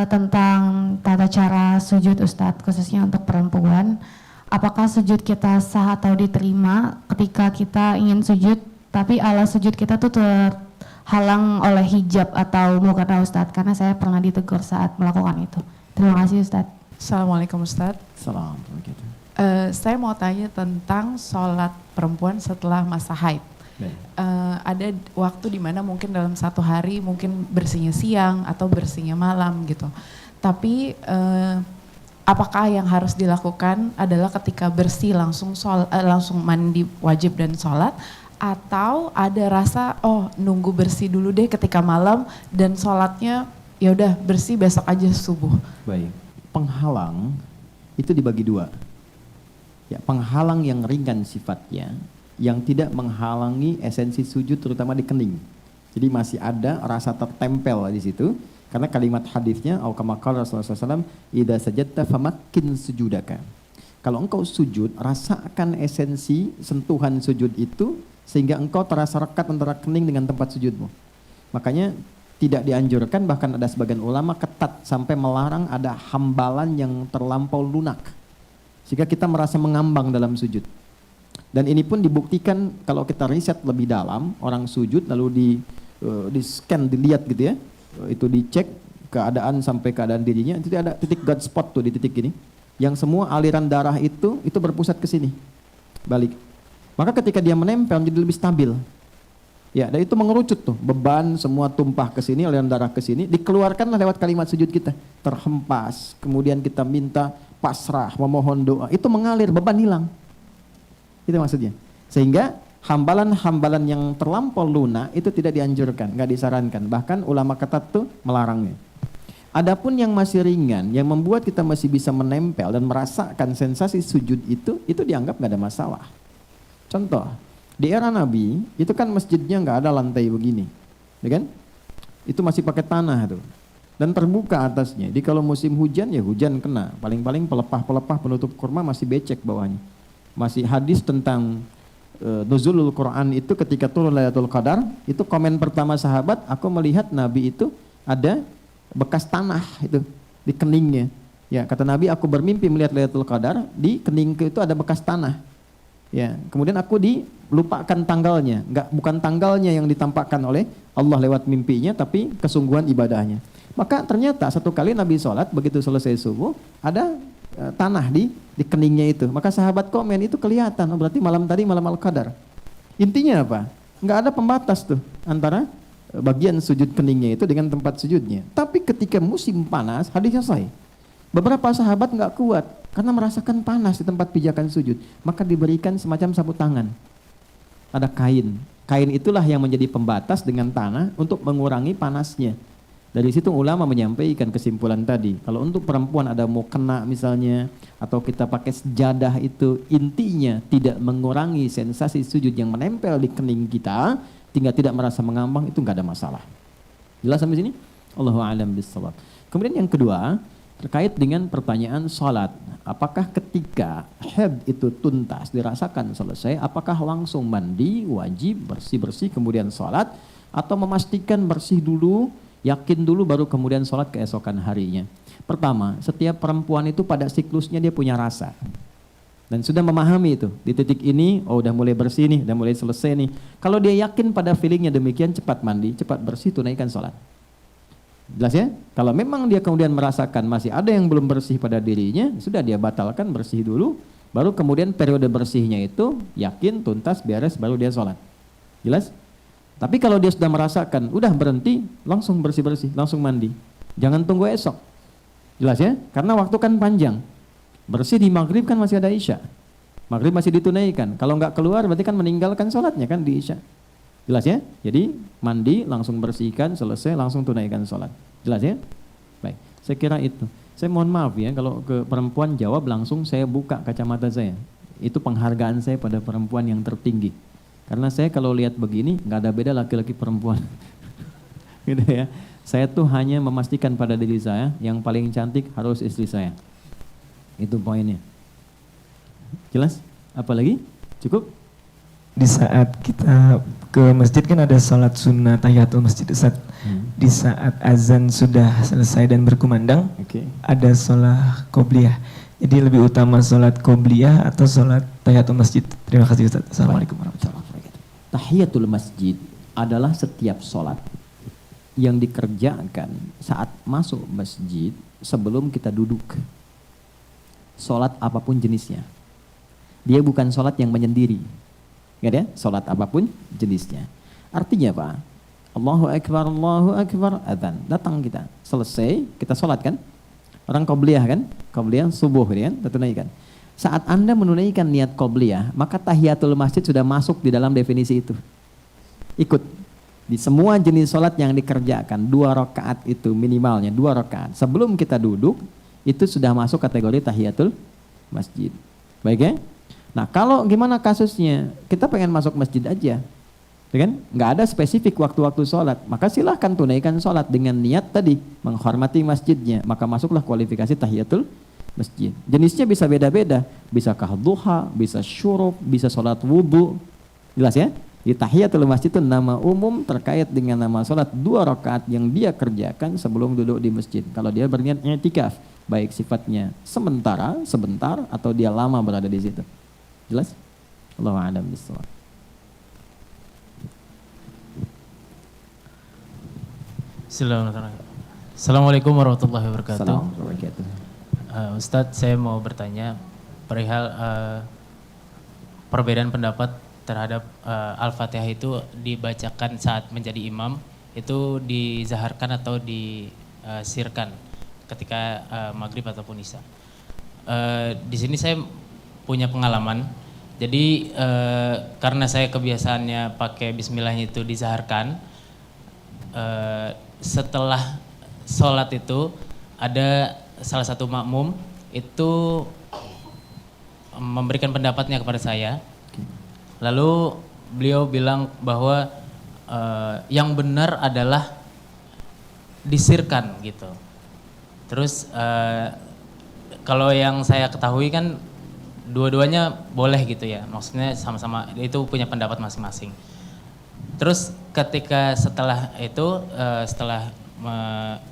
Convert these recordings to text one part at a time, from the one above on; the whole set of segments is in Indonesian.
tentang tata cara sujud Ustadz, khususnya untuk perempuan. Apakah sujud kita sah atau diterima ketika kita ingin sujud, tapi alas sujud kita tuh terhalang oleh hijab atau mukena Ustadz? Karena saya pernah ditegur saat melakukan itu. Terima kasih Ustadz. Assalamualaikum Ustadz. Assalamualaikum. Saya mau tanya tentang sholat perempuan setelah masa haid. Ada waktu di mana mungkin dalam satu hari mungkin bersihnya siang atau bersihnya malam gitu. Tapi apakah yang harus dilakukan adalah ketika bersih langsung mandi wajib dan sholat, atau ada rasa nunggu bersih dulu deh ketika malam dan sholatnya ya udah bersih besok aja subuh. Baik. Penghalang itu dibagi dua. Ya, penghalang yang ringan sifatnya, yang tidak menghalangi esensi sujud terutama di kening. Jadi masih ada rasa tertempel di situ. Karena kalimat hadisnya au kama qala Rasulullah SAW, idza sajadta famakkin sujudaka. Kalau engkau sujud, rasakan esensi sentuhan sujud itu sehingga engkau terasa rekat antara kening dengan tempat sujudmu. Makanya tidak dianjurkan, bahkan ada sebagian ulama ketat sampai melarang ada hambalan yang terlampau lunak. Sehingga kita merasa mengambang dalam sujud. Dan ini pun dibuktikan kalau kita riset lebih dalam, orang sujud lalu di scan, dilihat gitu ya. Itu dicek keadaan sampai keadaan dirinya, itu ada titik God spot tuh di titik ini. Yang semua aliran darah itu berpusat ke sini. Balik. Maka ketika dia menempel jadi lebih stabil. Ya, dan itu mengerucut tuh, beban semua tumpah ke sini, aliran darah ke sini, dikeluarkanlah lewat kalimat sujud kita. Terhempas, kemudian kita minta pasrah, memohon doa, itu mengalir, beban hilang. Itu maksudnya. Sehingga hambalan-hambalan yang terlampau lunak itu tidak dianjurkan, nggak disarankan. Bahkan ulama ketat tuh melarangnya. Adapun yang masih ringan, yang membuat kita masih bisa menempel dan merasakan sensasi sujud itu dianggap nggak ada masalah. Contoh, di era Nabi itu kan masjidnya nggak ada lantai begini, ya kan? Itu masih pakai tanah tuh. Dan terbuka atasnya. Jadi kalau musim hujan ya hujan kena. Paling-paling pelepah-pelepah penutup kurma masih becek bawahnya. Masih hadis tentang nuzulul Quran itu ketika turun Lailatul Qadar, itu komen pertama sahabat, aku melihat Nabi itu ada bekas tanah itu di keningnya. Ya, kata Nabi, aku bermimpi melihat Lailatul Qadar, di keningku itu ada bekas tanah. Ya, kemudian aku dilupakan tanggalnya, bukan tanggalnya yang ditampakkan oleh Allah lewat mimpinya, tapi kesungguhan ibadahnya. Maka ternyata satu kali Nabi sholat, begitu selesai subuh, ada tanah di keningnya itu. Maka sahabat komen, itu kelihatan, berarti malam tadi malam Al-Qadar. Intinya apa? Nggak ada pembatas tuh antara bagian sujud keningnya itu dengan tempat sujudnya. Tapi ketika musim panas, hadis selesai. Beberapa sahabat nggak kuat karena merasakan panas di tempat pijakan sujud. Maka diberikan semacam sapu tangan. Ada kain. Kain itulah yang menjadi pembatas dengan tanah untuk mengurangi panasnya. Dari situ ulama menyampaikan kesimpulan tadi. Kalau untuk perempuan ada mau kena misalnya, atau kita pakai sejadah itu, intinya tidak mengurangi sensasi sujud yang menempel di kening kita, tinggal tidak merasa mengambang, itu nggak ada masalah. Jelas sampai sini? Allahu a'lam bishawab. Kemudian yang kedua, terkait dengan pertanyaan sholat. Apakah ketika haid itu tuntas, dirasakan selesai, apakah langsung mandi, wajib, bersih-bersih, kemudian sholat, atau memastikan bersih dulu, yakin dulu baru kemudian sholat keesokan harinya. Pertama, setiap perempuan itu pada siklusnya dia punya rasa. Dan sudah memahami itu. Di titik ini, udah mulai bersih nih, udah mulai selesai nih. Kalau dia yakin pada feelingnya demikian, cepat mandi, cepat bersih, tunaikan sholat. Jelas ya? Kalau memang dia kemudian merasakan masih ada yang belum bersih pada dirinya, sudah dia batalkan, bersih dulu. Baru kemudian periode bersihnya itu, yakin, tuntas, beres, baru dia sholat. Jelas? Tapi kalau dia sudah merasakan, udah berhenti, langsung bersih-bersih, langsung mandi. Jangan tunggu esok. Jelas ya? Karena waktu kan panjang. Bersih di maghrib kan masih ada isya. Maghrib masih ditunaikan. Kalau nggak keluar berarti kan meninggalkan sholatnya kan di isya. Jelas ya? Jadi mandi, langsung bersihkan, selesai, langsung tunaikan sholat. Jelas ya? Baik, saya kira itu. Saya mohon maaf ya, kalau ke perempuan jawab langsung saya buka kacamata saya. Itu penghargaan saya pada perempuan yang tertinggi. Karena saya kalau lihat begini, nggak ada beda laki-laki perempuan. Gitu ya. Saya tuh hanya memastikan pada diri saya, yang paling cantik harus istri saya. Itu poinnya. Jelas? Apalagi? Cukup? di saat kita ke masjid kan ada sholat sunnah tahiyatul masjid Ustaz. Di saat azan sudah selesai dan berkumandang, ada sholat qobliyah. Jadi lebih utama sholat qobliyah atau sholat tahiyatul masjid? Terima kasih Ustaz. Assalamualaikum warahmatullahi wabarakatuh. Tahiyatul masjid adalah setiap sholat yang dikerjakan saat masuk masjid sebelum kita duduk. Sholat apapun jenisnya. Dia bukan sholat yang menyendiri. Nggak ada? Sholat apapun jenisnya. Artinya apa? Allahu Akbar, adzan. Datang kita. Selesai, kita sholat kan? Orang qobliyah kan? Qobliyah subuh kan? Kita tunaikan. Saat Anda menunaikan niat qobliyah, maka tahiyatul masjid sudah masuk di dalam definisi itu. Ikut. Di semua jenis sholat yang dikerjakan, 2 rakaat itu minimalnya, 2 rakaat. Sebelum kita duduk, itu sudah masuk kategori tahiyatul masjid. Baik ya? Nah kalau gimana kasusnya? Kita pengen masuk masjid aja. Ya kan? Nggak ada spesifik waktu-waktu sholat, maka silahkan tunaikan sholat dengan niat tadi menghormati masjidnya, maka masuklah kualifikasi tahiyatul masjid. Jenisnya bisa beda-beda, bisa duha, bisa syuruk, bisa sholat wudhu, jelas ya? Di tahiyatul masjid itu nama umum terkait dengan nama sholat 2 rakaat yang dia kerjakan sebelum duduk di masjid. Kalau dia berniat i'tikaf, baik sifatnya sebentar atau dia lama berada di situ. Jelas? Allahu a'lam bishawab. Assalamualaikum warahmatullahi wabarakatuh. Assalamualaikum. Ustadz, saya mau bertanya perihal perbedaan pendapat terhadap Al-Fatihah itu dibacakan saat menjadi imam, itu dizaharkan atau disirkan ketika maghrib ataupun isya. Di sini saya punya pengalaman, jadi karena saya kebiasaannya pakai bismillahnya itu dizaharkan, setelah sholat itu ada salah satu makmum itu memberikan pendapatnya kepada saya. Lalu beliau bilang bahwa yang benar adalah disirkan gitu. Terus kalau yang saya ketahui kan dua-duanya boleh gitu ya, maksudnya sama-sama itu punya pendapat masing-masing. Terus ketika setelah itu, setelah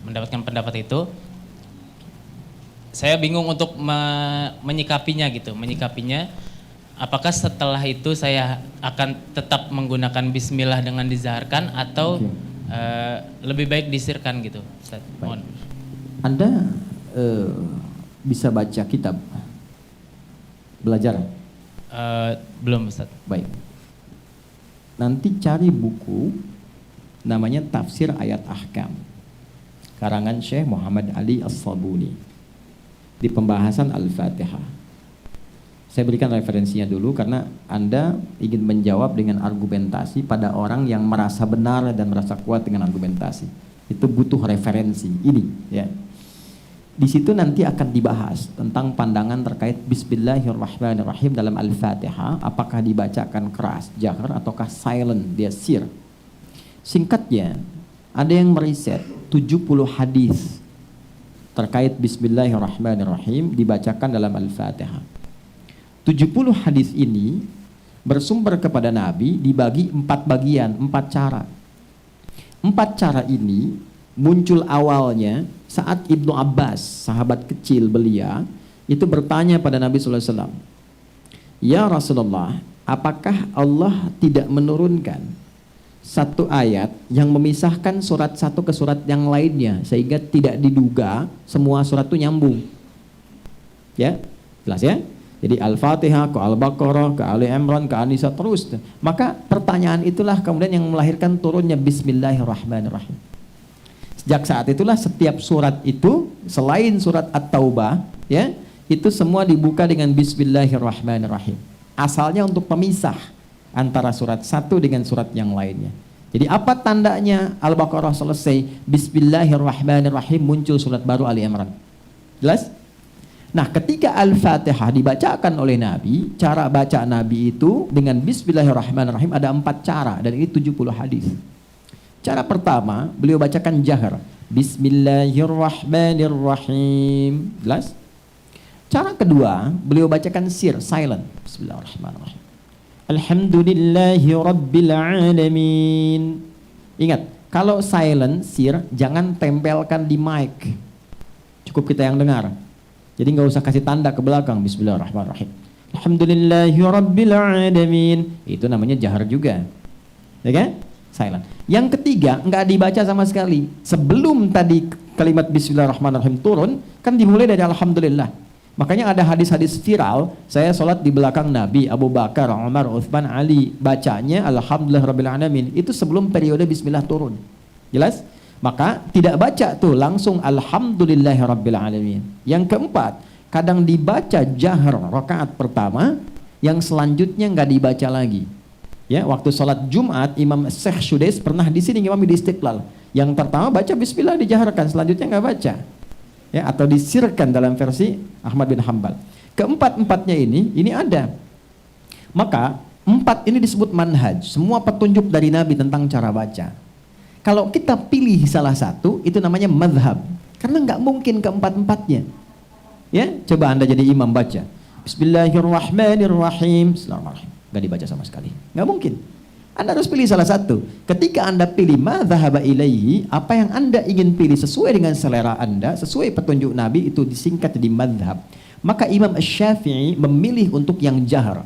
mendapatkan pendapat itu, saya bingung untuk menyikapinya gitu, apakah setelah itu saya akan tetap menggunakan bismillah dengan dizaharkan atau lebih baik disirkan gitu, Ustaz? Mohon. Anda bisa baca kitab? Belajar? Belum, Ustaz. Baik. Nanti cari buku namanya Tafsir Ayat Ahkam, karangan Syekh Muhammad Ali As-Sabuni, di pembahasan Al-Fatihah. Saya berikan referensinya dulu karena Anda ingin menjawab dengan argumentasi pada orang yang merasa benar dan merasa kuat dengan argumentasi. Itu butuh referensi ini ya. Di situ nanti akan dibahas tentang pandangan terkait Bismillahirrahmanirrahim dalam Al-Fatihah, apakah dibacakan keras, jahar, ataukah silent, dia sir. Singkatnya, ada yang meriset 70 hadis terkait Bismillahirrahmanirrahim dibacakan dalam Al-Fatihah. 70 hadis ini bersumber kepada Nabi dibagi 4 bagian, 4 cara. 4 cara ini muncul awalnya saat Ibnu Abbas, sahabat kecil belia, itu bertanya pada Nabi SAW, "Ya Rasulullah, apakah Allah tidak menurunkan satu ayat yang memisahkan surat satu ke surat yang lainnya sehingga tidak diduga semua surat itu nyambung?" Ya, jelas ya? Jadi Al-Fatihah ke Al-Baqarah, ke Ali Imran, ke An-Nisa terus. Maka pertanyaan itulah kemudian yang melahirkan turunnya Bismillahirrahmanirrahim. Sejak saat itulah setiap surat itu selain surat At-Taubah ya, itu semua dibuka dengan Bismillahirrahmanirrahim. Asalnya untuk pemisah antara surat satu dengan surat yang lainnya. Jadi apa tandanya Al-Baqarah selesai, Bismillahirrahmanirrahim, muncul surat baru Ali Imran. Jelas? Nah, ketika Al-Fatihah dibacakan oleh Nabi, cara baca Nabi itu dengan Bismillahirrahmanirrahim ada 4 cara dan ini 70 hadis. Cara pertama, beliau bacakan jahar, Bismillahirrahmanirrahim. Jelas? Cara kedua, beliau bacakan sir, silent, Bismillahirrahmanirrahim. Alhamdulillahi Rabbil Alamin. Ingat, kalau silent, sir, jangan tempelkan di mic. Cukup kita yang dengar. Jadi nggak usah kasih tanda ke belakang. Bismillahirrahmanirrahim. Alhamdulillahi Rabbil Alamin. Itu namanya jahar juga. Ya kan? Silent. Yang ketiga, nggak dibaca sama sekali. Sebelum tadi kalimat Bismillahirrahmanirrahim turun, kan dimulai dari Alhamdulillah. Makanya ada hadis-hadis viral, saya sholat di belakang Nabi, Abu Bakar, Umar, Uthman, Ali, bacanya Alhamdulillah Rabbil Alamin. Itu sebelum periode Bismillah turun. Jelas? Maka tidak baca tuh langsung Alhamdulillah Rabbil Alamin. Yang keempat, kadang dibaca jahar rakaat pertama, yang selanjutnya nggak dibaca lagi. Ya, waktu sholat Jumat, Imam Syekh Sudais pernah di sini imam di Istiqlal. Yang pertama baca Bismillah dijaharkan, selanjutnya nggak baca. Ya, atau disirkan dalam versi Ahmad bin Hambal. Keempat-empatnya ini ada. Maka empat ini disebut manhaj, semua petunjuk dari Nabi tentang cara baca. Kalau kita pilih salah satu, itu namanya madhab. Karena nggak mungkin keempat-empatnya. Ya, coba Anda jadi imam baca Bismillahirrahmanirrahim. Bismillahirrahmanirrahim. Nggak dibaca sama sekali. Nggak mungkin. Anda harus pilih salah satu. Ketika Anda pilih madhaba ilaihi, apa yang Anda ingin pilih sesuai dengan selera Anda, sesuai petunjuk Nabi, itu disingkat jadi madhab. Maka Imam Syafi'i memilih untuk yang jahar.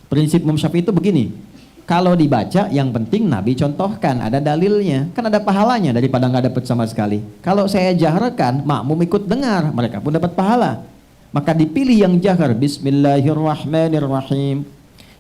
Prinsip Imam Syafi'i itu begini, kalau dibaca yang penting Nabi contohkan, ada dalilnya, kan ada pahalanya daripada nggak dapat sama sekali. Kalau saya jaharkan, makmum ikut dengar, mereka pun dapat pahala. Maka dipilih yang jahar, Bismillahirrahmanirrahim.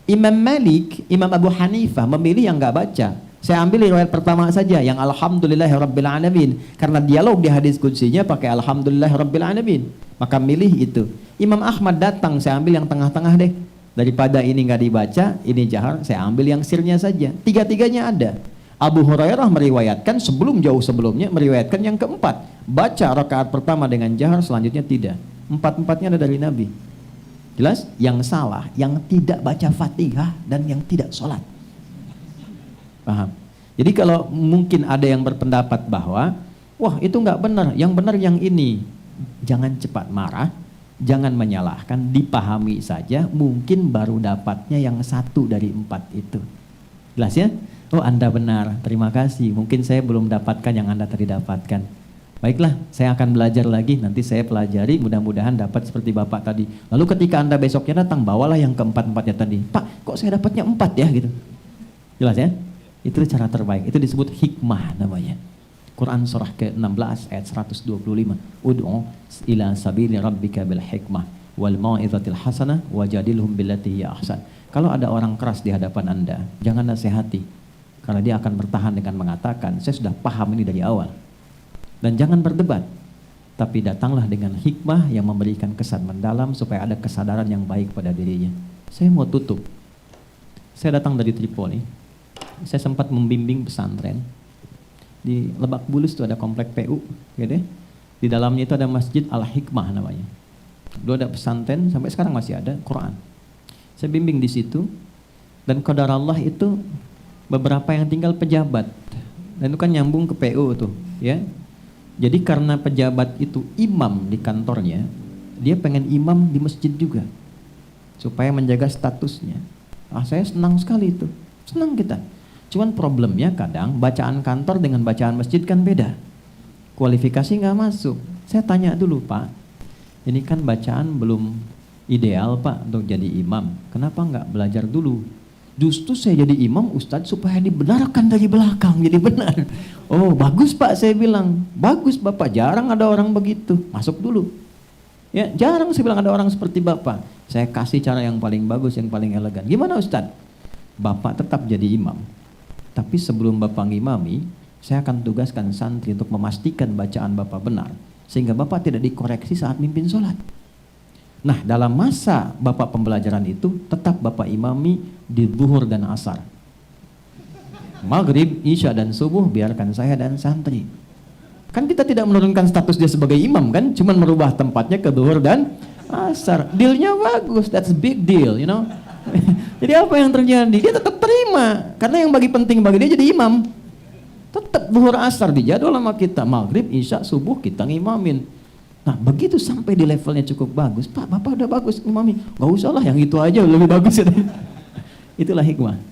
Imam Malik, Imam Abu Hanifah memilih yang nggak baca. Saya ambil riwayat pertama saja, yang Alhamdulillahirabbil alamin, karena dialog di hadis qudsinya pakai Alhamdulillahirabbil alamin. Maka milih itu. Imam Ahmad datang, saya ambil yang tengah-tengah deh. Daripada ini nggak dibaca, ini jahar, saya ambil yang sirnya saja. Tiga-tiganya ada. Abu Hurairah meriwayatkan jauh sebelumnya meriwayatkan yang keempat, baca rakaat pertama dengan jahar, selanjutnya tidak. Empat-empatnya ada dari Nabi. Jelas? Yang salah, yang tidak baca Fatihah dan yang tidak sholat. Paham? Jadi kalau mungkin ada yang berpendapat bahwa, wah itu nggak benar, yang benar yang ini. Jangan cepat marah, jangan menyalahkan, dipahami saja, mungkin baru dapatnya yang satu dari empat itu. Jelas ya? Oh Anda benar, terima kasih. Mungkin saya belum dapatkan yang Anda tadi dapatkan. Baiklah, saya akan belajar lagi, nanti saya pelajari, mudah-mudahan dapat seperti Bapak tadi. Lalu ketika Anda besoknya datang, bawalah yang keempat-empatnya tadi. Pak, kok saya dapatnya 4 ya gitu. Jelas ya? Itu cara terbaik, itu disebut hikmah namanya. Quran surah ke-16 ayat 125. Ud'u ila sabili rabbika bil hikmah wal mau'izatil hasanah wajadilhum billati hiya ahsan. Kalau ada orang keras di hadapan Anda, jangan nasihati. Karena dia akan bertahan dengan mengatakan, saya sudah paham ini dari awal. Dan jangan berdebat, tapi datanglah dengan hikmah yang memberikan kesan mendalam supaya ada kesadaran yang baik pada dirinya. Saya mau tutup. Saya datang dari Tripoli. Saya sempat membimbing pesantren. Di Lebak Bulus itu ada komplek PU, gitu. Di dalamnya itu ada Masjid Al-Hikmah namanya. Dulu ada pesantren, sampai sekarang masih ada Quran. Saya bimbing di situ, dan qadar Allah itu beberapa yang tinggal pejabat. Dan itu kan nyambung ke PU tuh, ya. Jadi karena pejabat itu imam di kantornya, dia pengen imam di masjid juga, supaya menjaga statusnya. Saya senang sekali itu, senang kita. Cuman problemnya kadang bacaan kantor dengan bacaan masjid kan beda. Kualifikasi nggak masuk. Saya tanya dulu, Pak, ini kan bacaan belum ideal Pak untuk jadi imam. Kenapa nggak belajar dulu? Justru saya jadi imam Ustadz supaya dibenarkan dari belakang jadi benar. Oh bagus Pak, saya bilang. Bagus Bapak, jarang ada orang begitu. Masuk dulu. Ya jarang saya bilang ada orang seperti Bapak. Saya kasih cara yang paling bagus, yang paling elegan. Gimana Ustadz? Bapak tetap jadi imam. Tapi sebelum Bapak ngimami, saya akan tugaskan santri untuk memastikan bacaan Bapak benar. Sehingga Bapak tidak dikoreksi saat mimpin sholat. Nah dalam masa Bapak pembelajaran itu, tetap Bapak imami di zuhur dan asar. Maghrib, isya dan subuh biarkan saya dan santri. Kan kita tidak menurunkan status dia sebagai imam kan, cuman merubah tempatnya ke zuhur dan asar. Dealnya bagus, that's a big deal, you know. Jadi apa yang terjadi? Dia tetap terima, karena yang penting bagi dia jadi imam. Tetap zuhur asar dijadwal sama kita, maghrib, isya, subuh kita ngimamin. Nah begitu sampai di levelnya cukup bagus, Pak Bapak udah bagus ngimami, gak usah lah yang itu aja lebih bagus. Itulah hikmah.